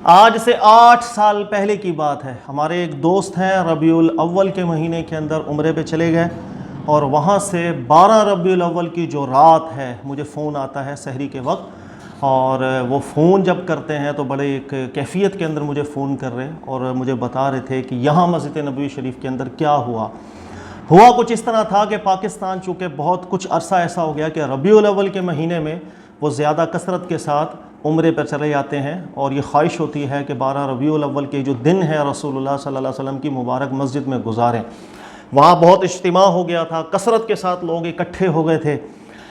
آج سے 8 سال پہلے کی بات ہے، ہمارے ایک دوست ہیں ربیع الاول کے مہینے کے اندر عمرے پہ چلے گئے اور وہاں سے 12 ربیع الاول کی جو رات ہے مجھے فون آتا ہے سحری کے وقت، اور وہ فون جب کرتے ہیں تو بڑے ایک کیفیت کے اندر مجھے فون کر رہے اور مجھے بتا رہے تھے کہ یہاں مسجد نبوی شریف کے اندر کیا ہوا کچھ اس طرح تھا کہ پاکستان چونکہ بہت کچھ عرصہ ایسا ہو گیا کہ ربیع الاول کے مہینے میں وہ زیادہ کثرت کے ساتھ عمرے پر چلے جاتے ہیں، اور یہ خواہش ہوتی ہے کہ 12 ربیع الاول کے جو دن ہے رسول اللہ صلی اللہ علیہ وسلم کی مبارک مسجد میں گزاریں۔ وہاں بہت اجتماع ہو گیا تھا، کثرت کے ساتھ لوگ اکٹھے ہو گئے تھے،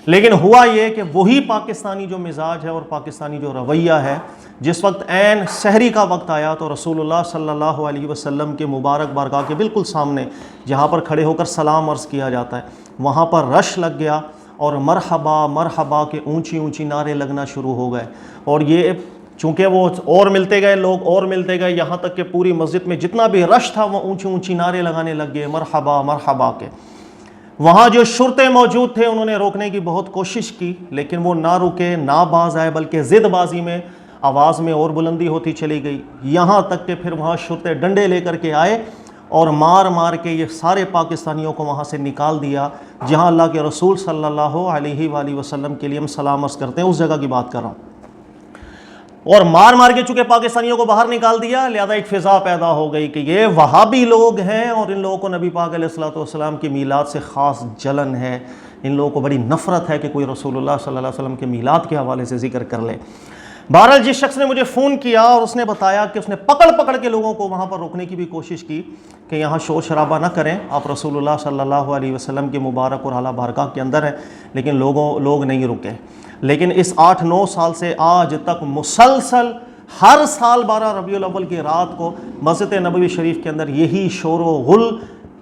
لیکن ہوا یہ کہ وہی پاکستانی جو مزاج ہے اور پاکستانی جو رویہ ہے، جس وقت عین سحری کا وقت آیا تو رسول اللہ صلی اللہ علیہ وسلم کے مبارک بارگاہ کے بالکل سامنے جہاں پر کھڑے ہو کر سلام عرض کیا جاتا ہے وہاں پر رش لگ گیا، اور مرحبا مرحبا کے اونچی اونچی نعرے لگنا شروع ہو گئے، اور یہ چونکہ وہ اور ملتے گئے لوگ اور ملتے گئے، یہاں تک کہ پوری مسجد میں جتنا بھی رش تھا وہ اونچی اونچی نعرے لگانے لگ گئے مرحبا مرحبا کے۔ وہاں جو شرطے موجود تھے انہوں نے روکنے کی بہت کوشش کی، لیکن وہ نہ رکے نہ باز آئے، بلکہ ضد بازی میں آواز میں اور بلندی ہوتی چلی گئی، یہاں تک کہ پھر وہاں شرطے ڈنڈے لے کر کے آئے اور مار مار کے یہ سارے پاکستانیوں کو وہاں سے نکال دیا جہاں اللہ کے رسول صلی اللہ علیہ وآلہ وسلم کے لیے ہم سلام عرض کرتے ہیں، اس جگہ کی بات کر رہا ہوں۔ اور مار مار کے چونکہ پاکستانیوں کو باہر نکال دیا، لہذا ایک فضا پیدا ہو گئی کہ یہ وہابی لوگ ہیں اور ان لوگوں کو نبی پاک علیہ الصلوۃ والسلام کی میلاد سے خاص جلن ہے، ان لوگوں کو بڑی نفرت ہے کہ کوئی رسول اللہ صلی اللہ علیہ وسلم کے میلاد کے حوالے سے ذکر کر لے۔ بہرحال جس شخص نے مجھے فون کیا اور اس نے بتایا کہ اس نے پکڑ کے لوگوں کو وہاں پر روکنے کی بھی کوشش کی کہ یہاں شور شرابہ نہ کریں، آپ رسول اللہ صلی اللہ علیہ وسلم کے مبارک اور اعلیٰ بارگاہ کے اندر ہیں، لیکن لوگ نہیں رکے۔ لیکن اس 8-9 سال سے آج تک مسلسل ہر سال 12 ربیع الاول کی رات کو مسجد نبوی شریف کے اندر یہی شور و غل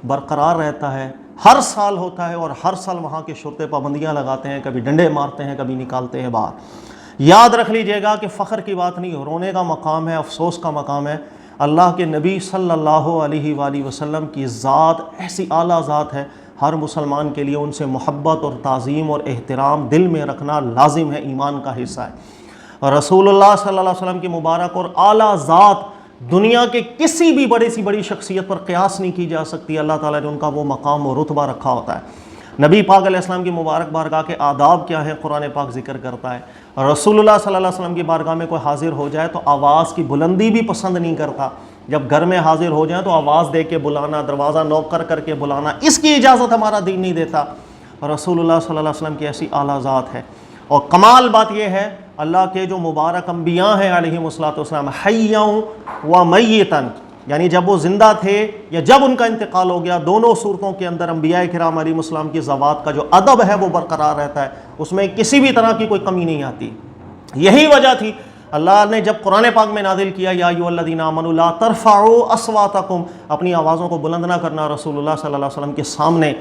برقرار رہتا ہے، ہر سال ہوتا ہے، اور ہر سال وہاں کے شرطے پابندیاں لگاتے ہیں، کبھی ڈنڈے مارتے ہیں، کبھی نکالتے ہیں باہر۔ یاد رکھ لیجئے گا کہ فخر کی بات نہیں، رونے کا مقام ہے، افسوس کا مقام ہے۔ اللہ کے نبی صلی اللہ علیہ وآلہ وسلم کی ذات ایسی اعلیٰ ذات ہے، ہر مسلمان کے لیے ان سے محبت اور تعظیم اور احترام دل میں رکھنا لازم ہے، ایمان کا حصہ ہے۔ رسول اللہ صلی اللہ علیہ وسلم کی مبارک اور اعلیٰ ذات دنیا کے کسی بھی بڑی سی بڑی شخصیت پر قیاس نہیں کی جا سکتی، اللہ تعالیٰ نے ان کا وہ مقام و رتبہ رکھا ہوتا ہے۔ نبی پاک علیہ السلام کی مبارک بارگاہ کے آداب کیا ہیں قرآن پاک ذکر کرتا ہے۔ رسول اللہ صلی اللہ علیہ وسلم کی بارگاہ میں کوئی حاضر ہو جائے تو آواز کی بلندی بھی پسند نہیں کرتا، جب گھر میں حاضر ہو جائیں تو آواز دے کے بلانا، دروازہ نوک کر کے بلانا، اس کی اجازت ہمارا دین نہیں دیتا۔ رسول اللہ صلی اللہ علیہ وسلم کی ایسی اعلیٰ ذات ہے، اور کمال بات یہ ہے اللہ کے جو مبارک انبیاء ہیں علیہم الصلوۃ والسلام حیّا و میتاً، یعنی جب وہ زندہ تھے یا جب ان کا انتقال ہو گیا، دونوں صورتوں کے اندر انبیاء کرام علیہم السلام کی ذوات کا جو ادب ہے وہ برقرار رہتا ہے، اس میں کسی بھی طرح کی کوئی کمی نہیں آتی۔ یہی وجہ تھی اللہ نے جب قرآن پاک میں نازل کیا یا ایھا الذین آمنوا لا ترفعوا اصواتکم، اپنی آوازوں کو بلند نہ کرنا رسول اللہ صلی اللہ علیہ وسلم کے سامنے۔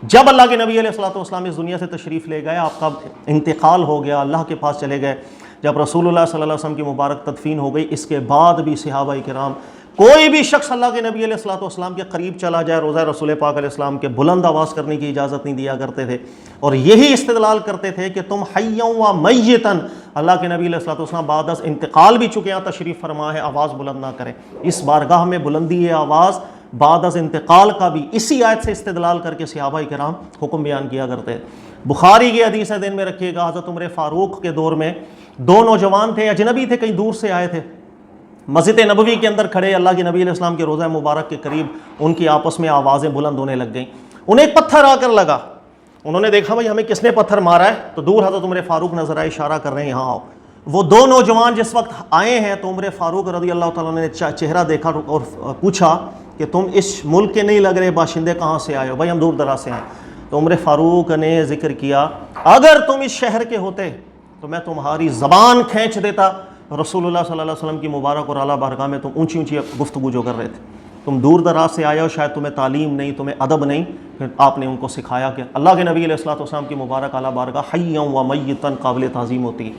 جب اللہ کے نبی علیہ الصلوۃ والسلام اس دنیا سے تشریف لے گئے، آپ کا انتقال ہو گیا، اللہ کے پاس چلے گئے، جب رسول اللہ صلی اللہ علیہ وسلم کی مبارک تدفین ہو گئی، اس کے بعد بھی صحابہ کرام کوئی بھی شخص اللہ کے نبی علیہ الصلوۃ والسلام کے قریب چلا جائے، روضہ رسول پاک علیہ السلام کے بلند آواز کرنے کی اجازت نہیں دیا کرتے تھے، اور یہی استدلال کرتے تھے کہ تم حیّا و میتاً، اللہ کے نبی علیہ الصلوۃ والسلام بعد از انتقال بھی چکے ہیں، تشریف فرما ہے، آواز بلند نہ کریں۔ اس بارگاہ میں بلندی آواز بعد از انتقال کا بھی اسی آیت سے استدلال کر کے صحابہ کرام حکم بیان کیا کرتے ہیں۔ بخاری کی حدیث ہے، دین میں رکھیے گا، حضرت عمر فاروق کے دور میں 2 نوجوان تھے، اجنبی تھے، کہیں دور سے آئے تھے، مسجد نبوی کے اندر کھڑے، اللہ کے نبی علیہ السلام کے روضہ مبارک کے قریب ان کی آپس میں آوازیں بلند ہونے لگ گئیں۔ انہیں ایک پتھر آ کر لگا، انہوں نے دیکھا بھائی ہمیں کس نے پتھر مارا ہے، تو دور حضرت عمر فاروق نظر آئے، اشارہ کر رہے ہیں یہاں آؤ۔ وہ 2 نوجوان جس وقت آئے ہیں تو عمر فاروق رضی اللہ تعالیٰ نے چہرہ دیکھا اور پوچھا کہ تم اس ملک کے نہیں لگ رہے، باشندے کہاں سے آئے ہو؟ بھائی ہم دور دراز سے ہیں۔ تو عمر فاروق نے ذکر کیا اگر تم اس شہر کے ہوتے تو میں تمہاری زبان کھینچ دیتا۔ رسول اللہ صلی اللہ علیہ وسلم کی مبارک اور اعلیٰ بارگاہ میں تم اونچی اونچی گفتگو جو کر رہے تھے، تم دور دراز سے آئے ہو، شاید تمہیں تعلیم نہیں، تمہیں ادب نہیں، پھر آپ نے ان کو سکھایا کہ اللہ کے نبی علیہ الصلوۃ والسلام کی مبارک اعلیٰ بارگاہ حیّا و میتاً قابل تعظیم ہوتی ہے،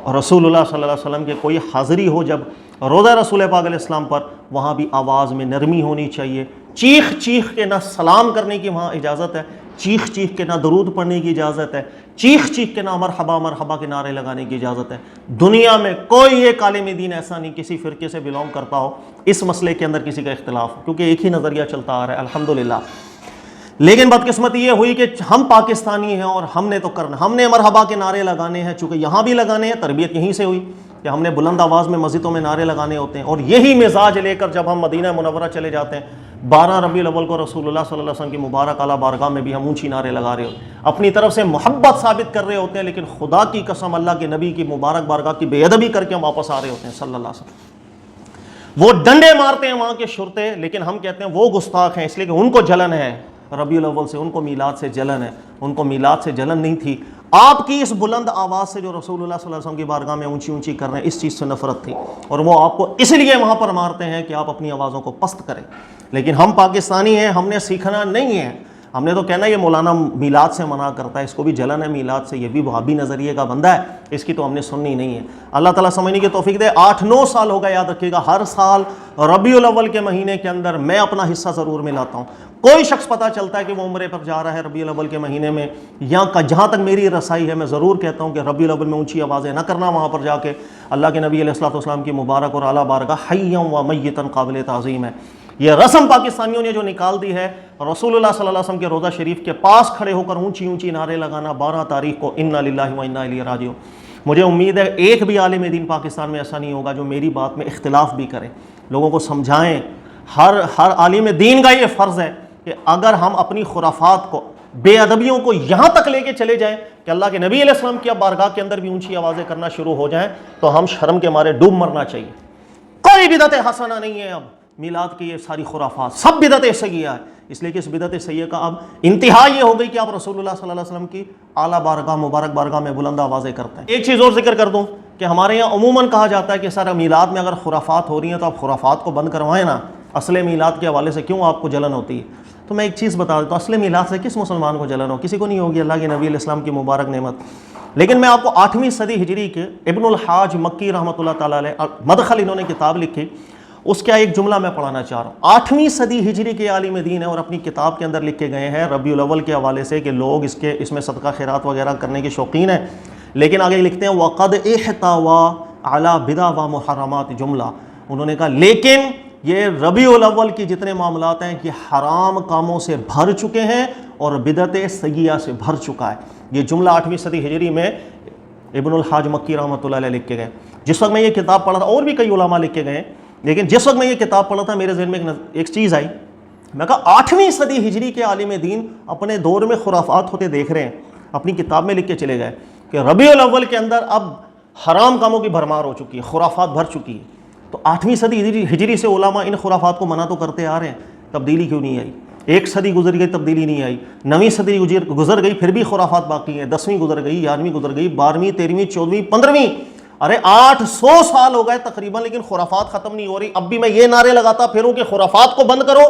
اور رسول اللہ صلی اللہ علیہ وسلم کے کوئی حاضری ہو جب روضہ رسول پاک علیہ السلام پر، وہاں بھی آواز میں نرمی ہونی چاہیے، چیخ چیخ کے نہ سلام کرنے کی وہاں اجازت ہے، چیخ چیخ کے نہ درود پڑھنے کی اجازت ہے، چیخ چیخ کے نہ مرحبا مرحبا کے نعرے لگانے کی اجازت ہے۔ دنیا میں کوئی ایک عالم دین ایسا نہیں کسی فرقے سے بلونگ کرتا ہو اس مسئلے کے اندر کسی کا اختلاف ہو، کیونکہ ایک ہی نظریہ چلتا آ رہا ہے الحمدللہ۔ لیکن بدقسمتی یہ ہوئی کہ ہم پاکستانی ہیں اور ہم نے تو کرنا، ہم نے مرحبا کے نعرے لگانے ہیں، چونکہ یہاں بھی لگانے ہیں، تربیت یہیں سے ہوئی کہ ہم نے بلند آواز میں مسجدوں میں نعرے لگانے ہوتے ہیں، اور یہی مزاج لے کر جب ہم مدینہ منورہ چلے جاتے ہیں 12 ربیع الاول کو رسول اللہ صلی اللہ علیہ وسلم کی مبارک اعلیٰ بارگاہ میں بھی ہم اونچی نعرے لگا رہے ہوتے ہیں، اپنی طرف سے محبت ثابت کر رہے ہوتے ہیں، لیکن خدا کی قسم اللہ کے نبی کی مبارک بارگاہ کی بے ادبی کر کے ہم واپس آ رہے ہوتے ہیں صلی اللہ علیہ وسلم۔ وہ ڈنڈے مارتے ہیں وہاں کے شرطے، لیکن ہم کہتے ہیں وہ گستاخ ہیں اس لیے کہ ان کو جلن ہے ربیع الاول سے، ان کو میلاد سے جلن ہے، ان کو میلاد سے جلن نہیں تھی۔ آپ کی اس بلند آواز سے جو رسول اللہ صلی اللہ علیہ وسلم کی بارگاہ میں اونچی اونچی کر رہے ہیں، اس چیز سے نفرت تھی، اور وہ آپ کو اس لیے وہاں پر مارتے ہیں کہ آپ اپنی آوازوں کو پست کریں۔ لیکن ہم پاکستانی ہیں، ہم نے سیکھنا نہیں ہے، ہم نے تو کہنا یہ مولانا میلاد سے منع کرتا ہے، اس کو بھی جلن ہے میلاد سے، یہ بھی وہابی نظریے کا بندہ ہے، اس کی تو ہم نے سننی نہیں ہے۔ اللہ تعالیٰ سمجھنے کی توفیق دے۔ 8-9 سال ہو گئے، یاد رکھیے گا، ہر سال ربیع الاول کے مہینے کے اندر میں اپنا حصہ ضرور ملاتا ہوں۔ کوئی شخص پتہ چلتا ہے کہ وہ عمرے پر جا رہا ہے ربیع الاول کے مہینے میں، یا جہاں تک میری رسائی ہے میں ضرور کہتا ہوں کہ ربیع الاول میں اونچی آوازیں نہ کرنا، وہاں پر جا کے اللہ کے نبی علیہ الصلوۃ والسلام کی مبارک اور اعلیٰ بارگاہ حیاً و میتاً قابل تعظیم ہے۔ یہ رسم پاکستانیوں نے جو نکال دی ہے، رسول اللہ صلی اللہ علیہ وسلم کے روضہ شریف کے پاس کھڑے ہو کر اونچی اونچی نعرے لگانا 12 تاریخ کو، انا للہ و انا الیہ راجعون۔ مجھے امید ہے ایک بھی عالم دین پاکستان میں ایسا نہیں ہوگا جو میری بات میں اختلاف بھی کرے، لوگوں کو سمجھائیں۔ ہر عالم دین کا یہ فرض ہے کہ اگر ہم اپنی خرافات کو، بے ادبیوں کو یہاں تک لے کے چلے جائیں کہ اللہ کے نبی علیہ السلام کی بارگاہ کے اندر بھی اونچی آوازیں کرنا شروع ہو جائیں، تو ہم شرم کے مارے ڈوب مرنا چاہیے۔ کوئی بدعت حسنہ نہیں ہے اب میلاد کی، یہ ساری خرافات سب بدعت سیئہ ہے، اس لیے کہ اس بدعت سیئہ کا اب انتہا یہ ہو گئی کہ آپ رسول اللہ صلی اللہ علیہ وسلم کی اعلیٰ بارگاہ مبارک بارگاہ میں بلند آوازیں کرتے ہیں۔ ایک چیز اور ذکر کر دوں کہ ہمارے یہاں عموماً کہا جاتا ہے کہ سر میلاد میں اگر خرافات ہو رہی ہیں تو آپ خرافات کو بند کروائیں نا، اصل میلاد کے حوالے سے کیوں آپ کو جلن ہوتی ہے؟ تو میں ایک چیز بتا دیتا ہوں، اصل میلاد سے کس مسلمان کو جلن ہو؟ کسی کو نہیں ہوگی، اللہ کے نبی علیہ السلام کی مبارک نعمت۔ لیکن میں آپ کو 8ویں صدی ہجری کے ابن الحاج مکی رحمۃ اللہ تعالیٰ علیہ مدخل انہوں نے کتاب لکھی، اس کا ایک جملہ میں پڑھانا چاہ رہا ہوں۔ 8ویں صدی ہجری کے عالم دین ہیں اور اپنی کتاب کے اندر لکھ کے گئے ہیں ربیع الاول کے حوالے سے کہ لوگ اس میں صدقہ خیرات وغیرہ کرنے کے شوقین ہیں، لیکن آگے لکھتے ہیں وَقَدْ اِحْتَوَىٰ عَلَىٰ بِدْعٍ وَمُحَرَّمَاتٍ، جملہ انہوں نے کہا لیکن یہ ربیع الاول کی جتنے معاملات ہیں یہ حرام کاموں سے بھر چکے ہیں اور بدعت سیئہ سے بھر چکا ہے۔ یہ جملہ 8ویں صدی ہجری میں ابن الحاج مکی رحمۃ اللہ علیہ لکھ کے گئے۔ جس وقت میں یہ کتاب پڑھا تھا، اور بھی کئی علماء لکھ کے گئے، لیکن جس وقت میں یہ کتاب پڑھا تھا میرے ذہن میں ایک چیز آئی، میں کہا 8ویں صدی ہجری کے عالم دین اپنے دور میں خرافات ہوتے دیکھ رہے ہیں، اپنی کتاب میں لکھ کے چلے گئے کہ ربیع الاول کے اندر اب حرام کاموں کی بھرمار ہو چکی ہے، خرافات بھر چکی ہے۔ تو 8ویں صدی ہجری سے علماء ان خرافات کو منع تو کرتے آ رہے ہیں، تبدیلی کیوں نہیں آئی؟ ایک صدی گزر گئی، تبدیلی نہیں آئی۔ 9ویں صدی گزر گئی، پھر بھی خرافات باقی ہیں۔ 10ویں گزر گئی، 11ویں گزر گئی، 12ویں، 13ویں، 14ویں، 15ویں، ارے 800 سال ہو گئے تقریباً، لیکن خرافات ختم نہیں ہو رہی۔ اب بھی میں یہ نعرے لگاتا پھروں کہ خرافات کو بند کرو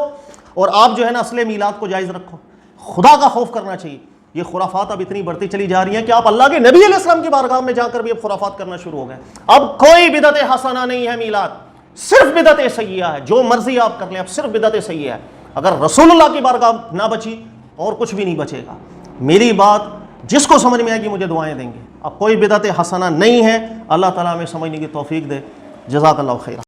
اور آپ جو ہے نا اصل میلاد کو جائز رکھو۔ خدا کا خوف کرنا چاہیے۔ یہ خرافات اب اتنی بڑھتی چلی جا رہی ہیں کہ آپ اللہ کے نبی علیہ السلام کی بارگاہ میں جا کر بھی اب خرافات کرنا شروع ہو گئے۔ اب کوئی بدعت حسنہ نہیں ہے میلاد، صرف بدعت سیئہ ہے۔ جو مرضی آپ کر لیں، اب صرف بدعت سیئہ ہے۔ اگر رسول اللہ کی بارگاہ نہ بچی اور کچھ بھی نہیں بچے گا۔ میری بات جس کو سمجھ میں آئے گی مجھے دعائیں دیں گے۔ اب کوئی بدعت حسنہ نہیں ہے، اللہ تعالیٰ ہمیں سمجھنے کی توفیق دے۔ جزاک اللہ خیر۔